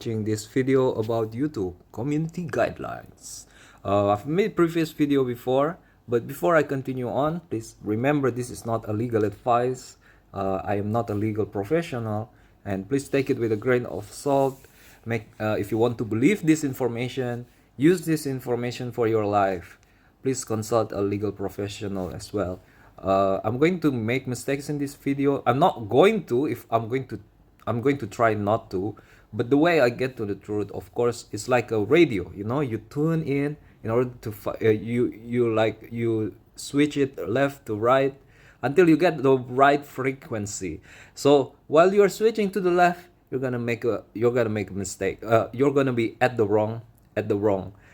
watching this video about YouTube community guidelines. I've made previous video before, but before I continue on, please remember this is not a legal advice. I am not a legal professional, and please take it with a grain of salt. If you want to believe this information, use this information for your life. Please consult a legal professional as well. I'm going to make mistakes in this video. I'm not going to. If I'm going to try not to. But the way I get to the truth, of course, is like a radio. You tune in order to you switch it left to right until you get the right frequency. So while you're switching to the left, you're gonna make a mistake. You're gonna be at the wrong,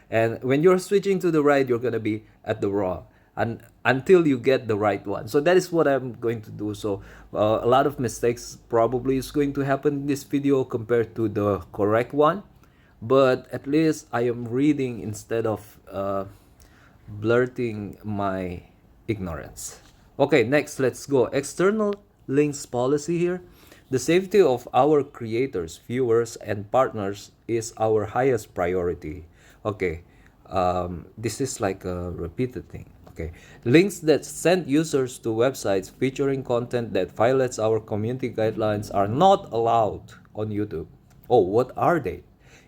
and when you're switching to the right, you're gonna be at the wrong, and until you get the right one. So that is what I'm going to do. So a lot of mistakes probably is going to happen in this video compared to the correct one, but at least I am reading instead of blurting my ignorance. Okay, next, let's go. External links policy here. The safety of our creators, viewers, and partners is our highest priority. Okay, this is like a repeated thing. Okay, links that send users to websites featuring content that violates our community guidelines are not allowed on YouTube. Oh, what are they?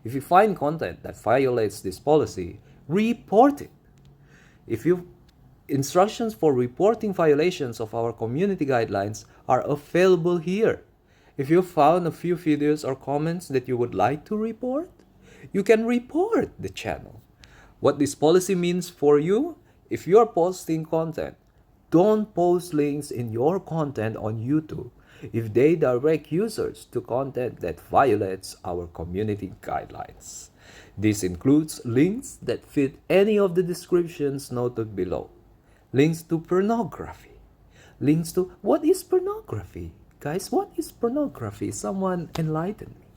If you find content that violates this policy, report it. If you Instructions for reporting violations of our community guidelines are available here. If you found a few videos or comments that you would like to report, you can report the channel. What this policy means for you: if you are posting content, don't post links in your content on YouTube if they direct users to content that violates our community guidelines. This includes links that fit any of the descriptions noted below. Links to pornography. Links to what is pornography? Guys, what is pornography? Someone enlighten me.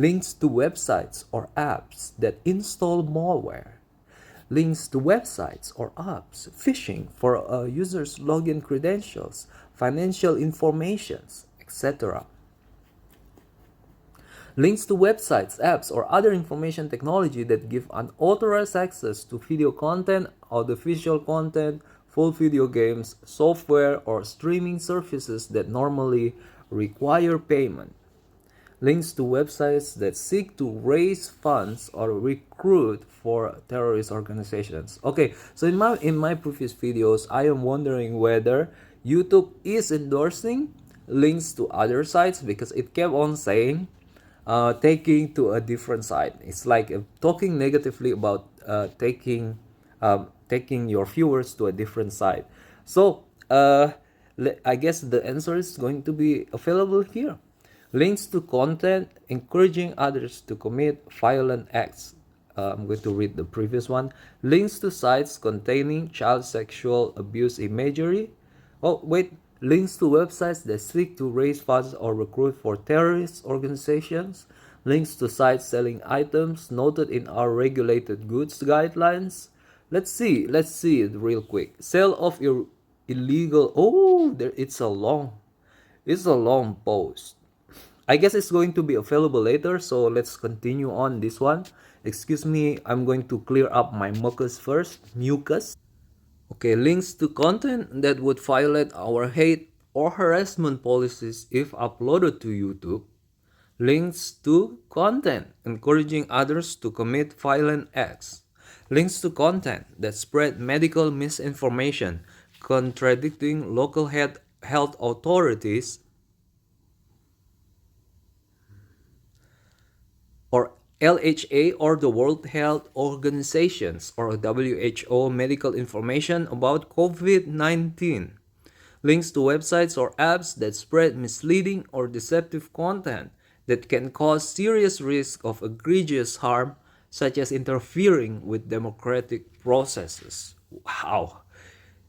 Links to websites or apps that install malware. Links to websites or apps phishing for a user's login credentials, financial informations, etc. Links to websites, apps, or other information technology that give unauthorized access to video content, audiovisual content, full video games, software, or streaming services that normally require payment. Links to websites that seek to raise funds or recruit for terrorist organizations. Okay, so in my previous videos, I am wondering whether YouTube is endorsing links to other sites, because it kept on saying taking to a different site. It's like talking negatively about taking your viewers to a different site. So I guess the answer is going to be available here. Links to content encouraging others to commit violent acts. I'm going to read the previous one. Links to sites containing child sexual abuse imagery. Oh, wait. Links to websites that seek to raise funds or recruit for terrorist organizations. Links to sites selling items noted in our regulated goods guidelines. Let's see it real quick. Sale of illegal. Oh, it's a long post. I guess it's going to be available later, so let's continue on this one. Excuse me, I'm going to clear up my mucus first. Okay, links to content that would violate our hate or harassment policies if uploaded to YouTube. Links to content encouraging others to commit violent acts. Links to content that spread medical misinformation, contradicting local health authorities or LHA or the World Health Organizations or WHO medical information about COVID-19. Links to websites or apps that spread misleading or deceptive content that can cause serious risk of egregious harm, such as interfering with democratic processes. Wow,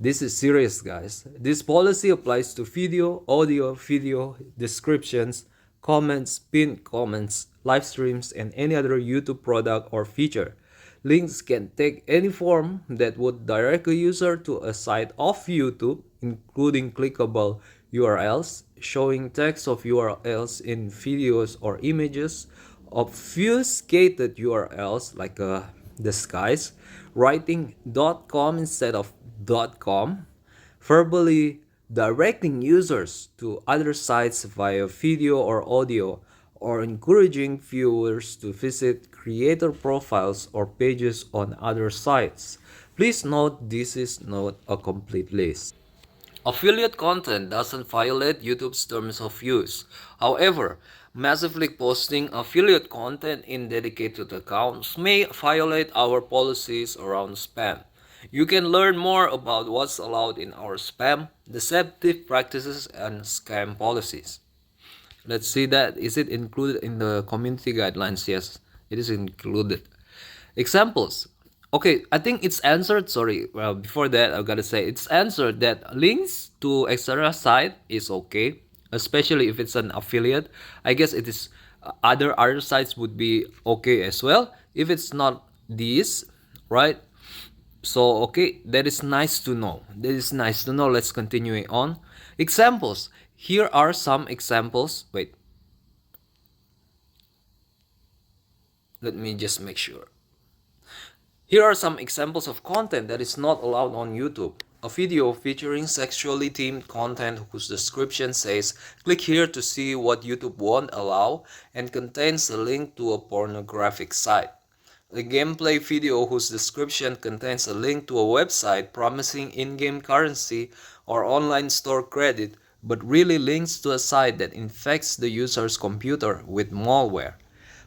this is serious, guys. This policy applies to video, audio, video descriptions, comments, pinned comments, live streams, and any other YouTube product or feature. Links can take any form that would direct a user to a site of YouTube, including clickable URLs, showing text of URLs in videos or images, Obfuscated URLs like disguise, writing .com instead of .com, verbally directing users to other sites via video or audio, or encouraging viewers to visit creator profiles or pages on other sites. Please note this is not a complete list. Affiliate content doesn't violate YouTube's terms of use. However, massively posting affiliate content in dedicated accounts may violate our policies around spam. You can learn more about what's allowed in our spam, deceptive practices, and scam policies. Let's see that. Is it included in the community guidelines? Yes, it is included. Examples. Okay, I think it's answered. Sorry, well, before that, I've got to say it's answered that links to external site is okay, especially if it's an affiliate. I guess it is other sites would be okay as well if it's not these, right? So okay, that is nice to know. That is nice to know. Let's continue on. Examples. Here are some examples. Wait. Let me just make sure. Here are some examples of content that is not allowed on YouTube. A video featuring sexually themed content whose description says, "Click here to see what YouTube won't allow," and contains a link to a pornographic site. A gameplay video whose description contains a link to a website promising in-game currency or online store credit, but really links to a site that infects the user's computer with malware.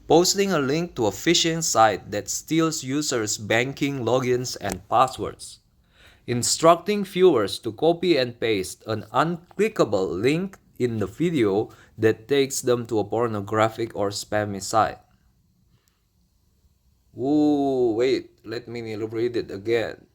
Posting a link to a phishing site that steals users' banking logins and passwords. Instructing viewers to copy and paste an unclickable link in the video that takes them to a pornographic or spammy site. Ooh, wait, let me read it again.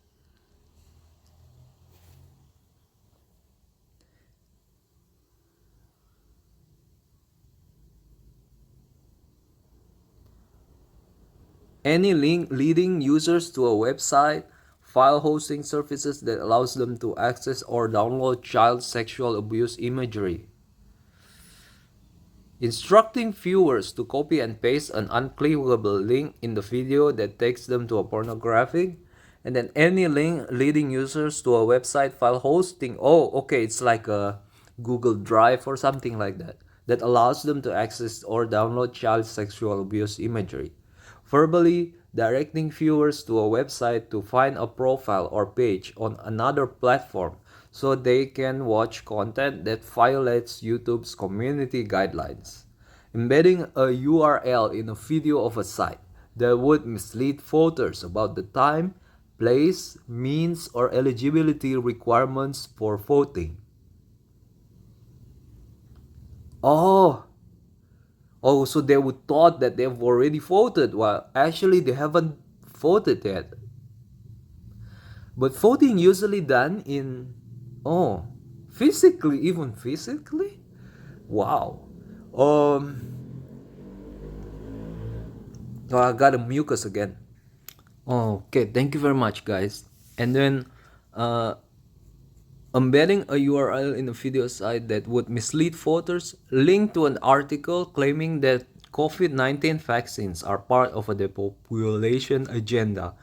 Any link leading users to a website, file hosting services that allows them to access or download child sexual abuse imagery. Instructing viewers to copy and paste an unclickable link in the video that takes them to a pornographic. And then any link leading users to a website, file hosting. Oh, okay, it's like a Google Drive or something like that. That allows them to access or download child sexual abuse imagery. Verbally directing viewers to a website to find a profile or page on another platform so they can watch content that violates YouTube's community guidelines. Embedding a URL in a video of a site that would mislead voters about the time, place, means, or eligibility requirements for voting. Oh, so they would thought that they've already voted, while actually they haven't voted yet. But voting usually done in, physically, even physically? Wow. I got a mucus again. Okay, thank you very much, guys. And then, embedding a URL in a video site that would mislead voters, link to an article claiming that COVID-19 vaccines are part of a depopulation agenda.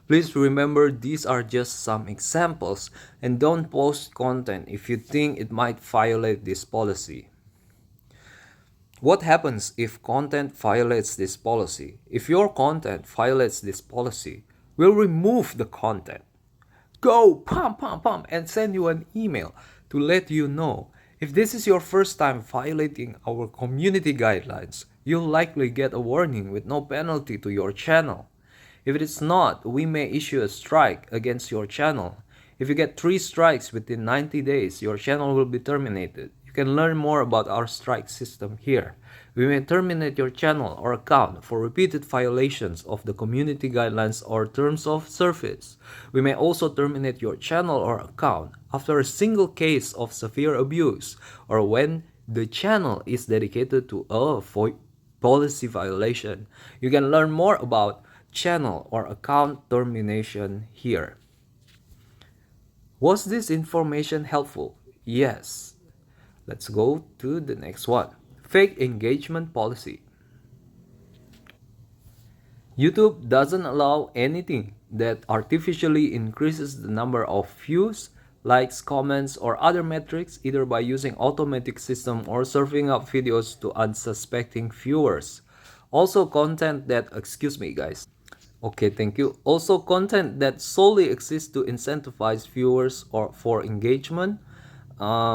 Please remember these are just some examples, and don't post content if you think it might violate this policy. What happens if content violates this policy? If your content violates this policy, we'll remove the content. Go pump and send you an email to let you know. If this is your first time violating our community guidelines, you'll likely get a warning with no penalty to your channel. If it is not, we may issue a strike against your channel. If you get 3 strikes within 90 days, your channel will be terminated. You can learn more about our strike system here. We may terminate your channel or account for repeated violations of the community guidelines or terms of service. We may also terminate your channel or account after a single case of severe abuse or when the channel is dedicated to a policy violation. You can learn more about channel or account termination here. Was this information helpful? Yes. Let's go to the next one. Fake engagement policy. YouTube doesn't allow anything that artificially increases the number of views, likes, comments, or other metrics either by using automatic system or serving up videos to unsuspecting viewers. Also content that, excuse me guys. Okay, thank you. Also content that solely exists to incentivize viewers or for engagement,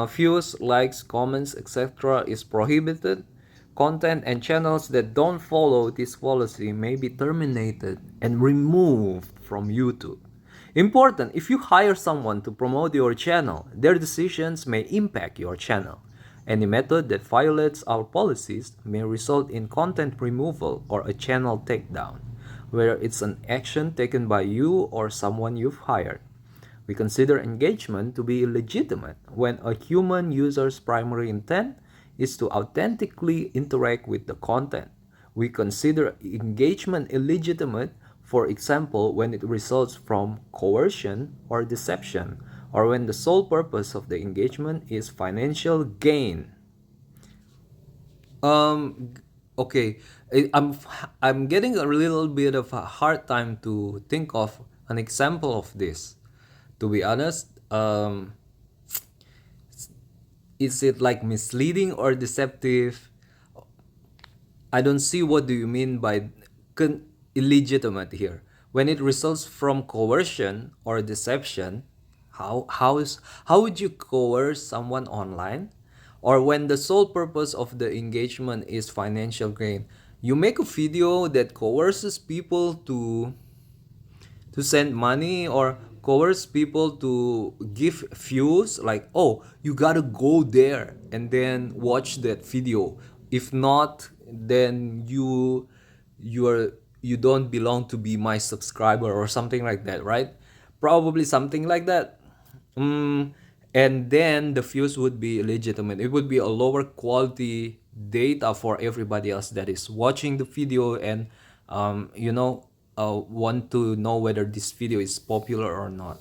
views, likes, comments, etc. is prohibited. Content and channels that don't follow this policy may be terminated and removed from YouTube. Important, if you hire someone to promote your channel, their decisions may impact your channel. Any method that violates our policies may result in content removal or a channel takedown, whether it's an action taken by you or someone you've hired. We consider engagement to be legitimate when a human user's primary intent is to authentically interact with the content. We consider engagement illegitimate, for example, when it results from coercion or deception, or when the sole purpose of the engagement is financial gain. Um, okay, I'm getting a little bit of a hard time to think of an example of this. To be honest, is it like misleading or deceptive? I don't see what do you mean by illegitimate here. When it results from coercion or deception, how would you coerce someone online? Or when the sole purpose of the engagement is financial gain, you make a video that coerces people to send money or coerce people to give views like, oh, you gotta go there and then watch that video, if not then you don't belong to be my subscriber or something like that, right? Probably something like that. mm, and then the views would be illegitimate. It would be a lower quality data for everybody else that is watching the video and want to know whether this video is popular or not.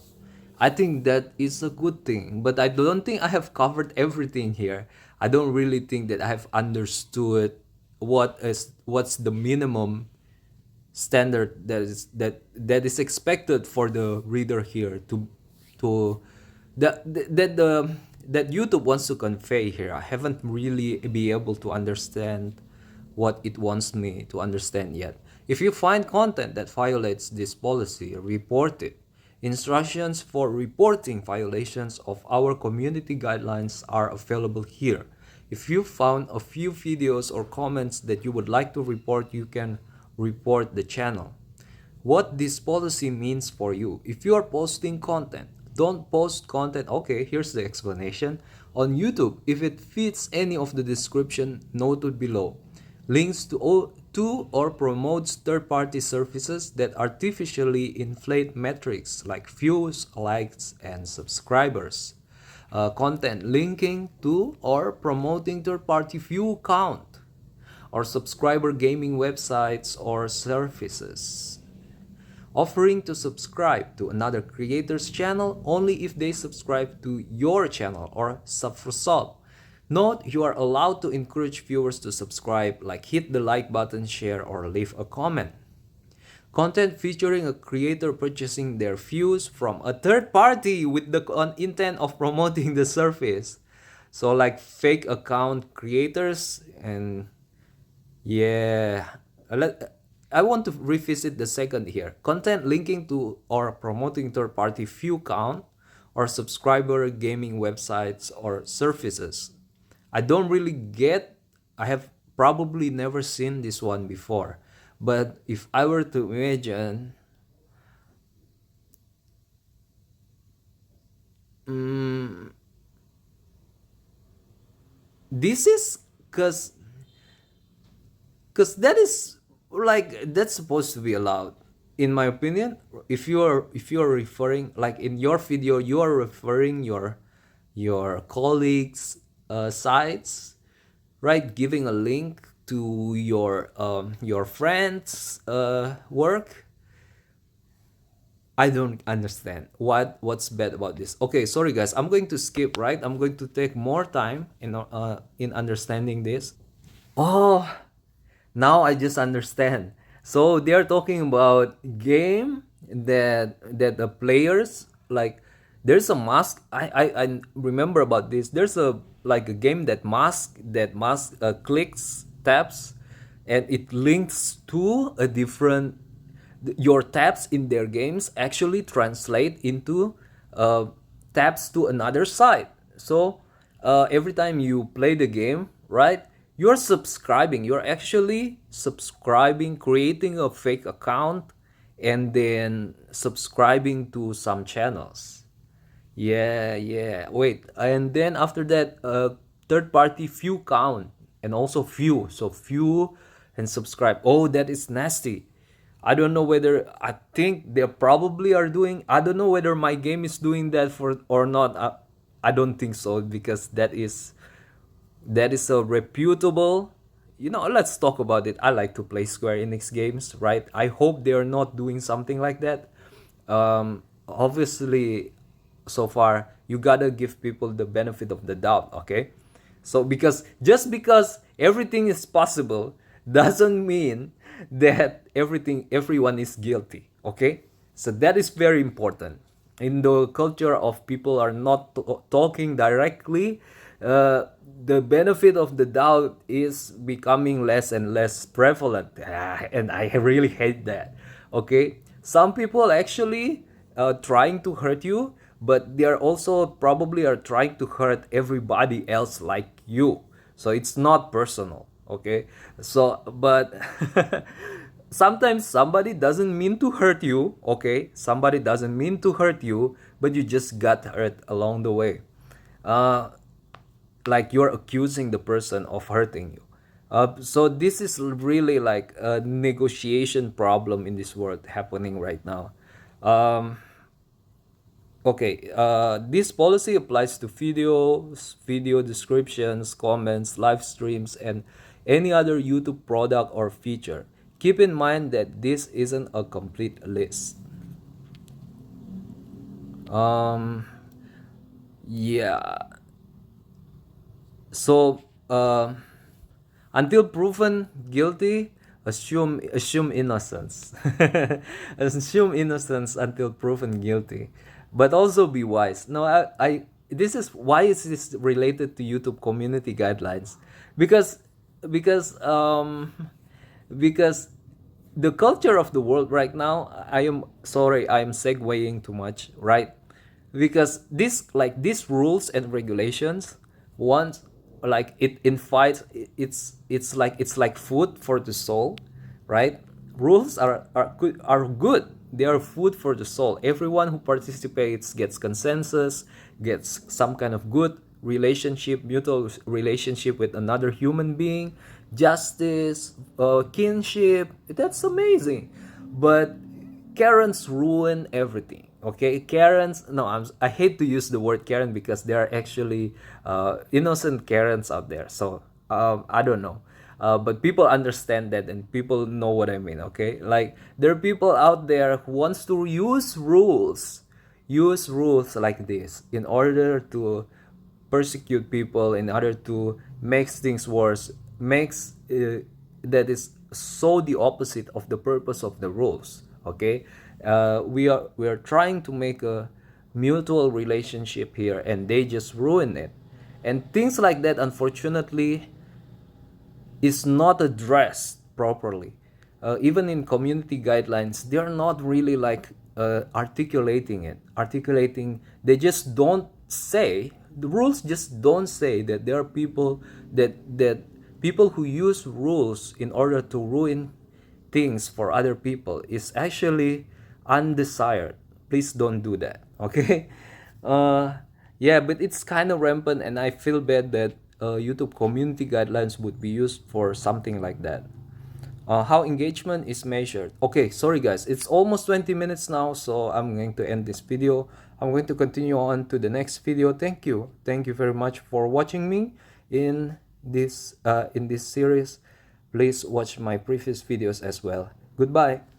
I think that is a good thing, but I don't think I have covered everything here. I don't really think that I have understood what's the minimum standard that is expected for the reader here to that YouTube wants to convey here. I haven't really be able to understand what it wants me to understand yet. If you find content that violates this policy, report it. Instructions for reporting violations of our community guidelines are available here. If you found a few videos or comments that you would like to report, you can report the channel. What this policy means for you. If you are posting content, don't post content, okay, here's the explanation, on YouTube if it fits any of the description noted below. Links to or promotes third-party services that artificially inflate metrics like views, likes, and subscribers. Content linking to or promoting third-party view count or subscriber gaming websites or services. Offering to subscribe to another creator's channel only if they subscribe to your channel or sub-result. Note, you are allowed to encourage viewers to subscribe, like hit the like button, share, or leave a comment. Content featuring a creator purchasing their views from a third party with the intent of promoting the service. So like fake account creators and yeah. I want to revisit the second here. Content linking to or promoting third party view count or subscriber gaming websites or services. I don't really get, I have probably never seen this one before. But if I were to imagine, this is because that is like that's supposed to be allowed in my opinion. If you're referring, like in your video you are referring your colleagues sites, right, giving a link to your friends work. I don't understand what's bad about this. Okay, sorry guys, I'm going to skip, right? I'm going to take more time in understanding this. Oh, now I just understand. So they are talking about game that the players like. There's a mask. I remember about this. There's a like a game that mask clicks taps, and it links to a different. Your taps in their games actually translate into uh, taps to another site. So every time you play the game, right, you're subscribing. You're actually subscribing, creating a fake account, and then subscribing to some channels. Yeah, yeah. Wait, and then after that, third party view count and also view. So view and subscribe. Oh, that is nasty. I don't know whether I think they probably are doing. I don't know whether my game is doing that for or not. I don't think so because that is a reputable. Let's talk about it. I like to play Square Enix games, right? I hope they are not doing something like that. Obviously, so far you gotta give people the benefit of the doubt, okay? So because just because everything is possible doesn't mean that everyone is guilty, okay? So that is very important. In the culture of people are not talking directly, the benefit of the doubt is becoming less and less prevalent. And I really hate that. Okay, some people actually trying to hurt you, but they are also probably are trying to hurt everybody else like you. So it's not personal. Okay, so but sometimes somebody doesn't mean to hurt you. Okay, somebody doesn't mean to hurt you, but you just got hurt along the way. uh, like you're accusing the person of hurting you. So this is really like a negotiation problem in this world happening right now. um, okay, this policy applies to videos, video descriptions, comments, live streams, and any other YouTube product or feature. Keep in mind that this isn't a complete list. um, yeah. So until proven guilty, assume innocence. Assume innocence until proven guilty, but also be wise. No, I this is why is this related to YouTube community guidelines? Because because um because the culture of the world right now, I am sorry, I am segueing too much, right? Because these rules and regulations, once like it invites, it's like food for the soul, right? Rules are good. They are food for the soul. Everyone who participates gets consensus, gets some kind of good relationship, mutual relationship with another human being, justice, kinship. That's amazing. But Karens ruin everything. Okay, Karens. No, I hate to use the word Karen because there are actually innocent Karens out there. So I don't know. But people understand that and people know what I mean. Okay, like there are people out there who wants to use rules like this in order to persecute people, in order to make things worse, makes that is so the opposite of the purpose of the rules. Okay, we are trying to make a mutual relationship here, and they just ruin it. And things like that, unfortunately, is not addressed properly. Even in community guidelines, they are not really like articulating. They just don't say, the rules just don't say that there are people that people who use rules in order to ruin things for other people is actually undesired. Please don't do that. Okay. Yeah, but it's kind of rampant, and I feel bad that YouTube community guidelines would be used for something like that. How engagement is measured. Okay, sorry guys, it's almost 20 minutes now, so I'm going to end this video. I'm going to continue on to the next video. Thank you very much for watching me in this series. Please watch my previous videos as well. Goodbye.